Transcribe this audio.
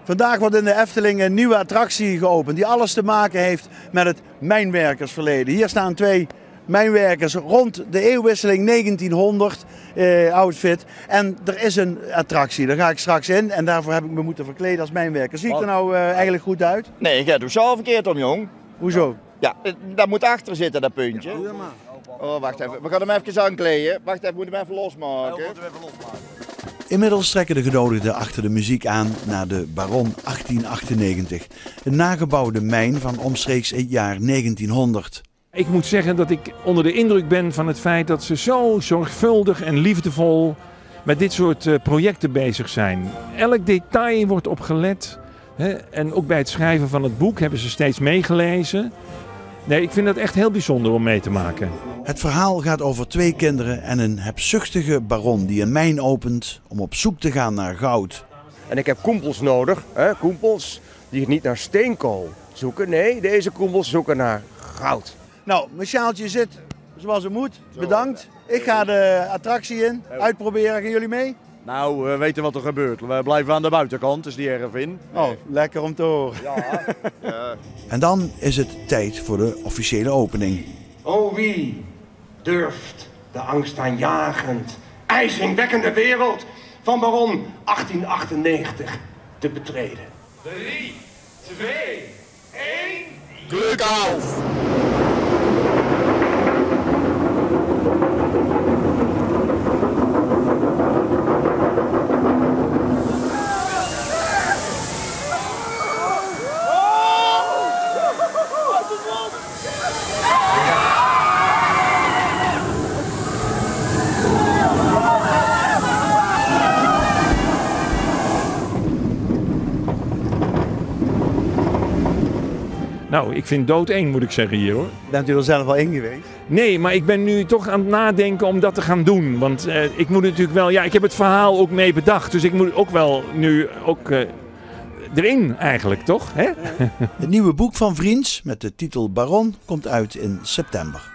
Vandaag wordt in de Efteling een nieuwe attractie geopend die alles te maken heeft met het mijnwerkersverleden. Hier staan twee mijnwerkers rond de eeuwwisseling 1900 outfit. En er is een attractie, daar ga ik straks in en daarvoor heb ik me moeten verkleden als mijnwerker. Zie ik er nou eigenlijk goed uit? Nee, jij doet zo verkeerd om, jong. Hoezo? Ja, dat moet achter zitten, dat puntje. Oh, wacht even. We gaan hem even aankleden. Wacht even, we moeten hem even losmaken. Inmiddels trekken de genodigden achter de muziek aan naar de Baron 1898. Een nagebouwde mijn van omstreeks het jaar 1900. Ik moet zeggen dat ik onder de indruk ben van het feit dat ze zo zorgvuldig en liefdevol met dit soort projecten bezig zijn. Elk detail wordt op gelet. Hè? En ook bij het schrijven van het boek hebben ze steeds meegelezen. Nee, ik vind dat echt heel bijzonder om mee te maken. Het verhaal gaat over twee kinderen en een hebzuchtige baron die een mijn opent om op zoek te gaan naar goud. En ik heb koempels nodig, hè? Koempels die niet naar steenkool zoeken. Nee, deze koempels zoeken naar goud. Nou, mijn sjaaltje zit zoals het moet. Bedankt. Ik ga de attractie in, uitproberen. Gaan jullie mee? Nou, we weten wat er gebeurt. We blijven aan de buitenkant, dus die erf in. Oh, lekker om te horen. Ja. Ja. En dan is het tijd voor de officiële opening. O wie durft de angstaanjagend, ijzingwekkende wereld van Baron 1898 te betreden? 3, 2, 1... Glück auf! Nou, ik vind doodeng moet ik zeggen hier hoor. Bent u er zelf al in geweest? Nee, maar ik ben nu toch aan het nadenken om dat te gaan doen. Want ik moet natuurlijk wel, ja, ik heb het verhaal ook mee bedacht. Dus ik moet ook wel nu ook erin eigenlijk, toch? Hè? Het nieuwe boek van Vriends met de titel Baron komt uit in september.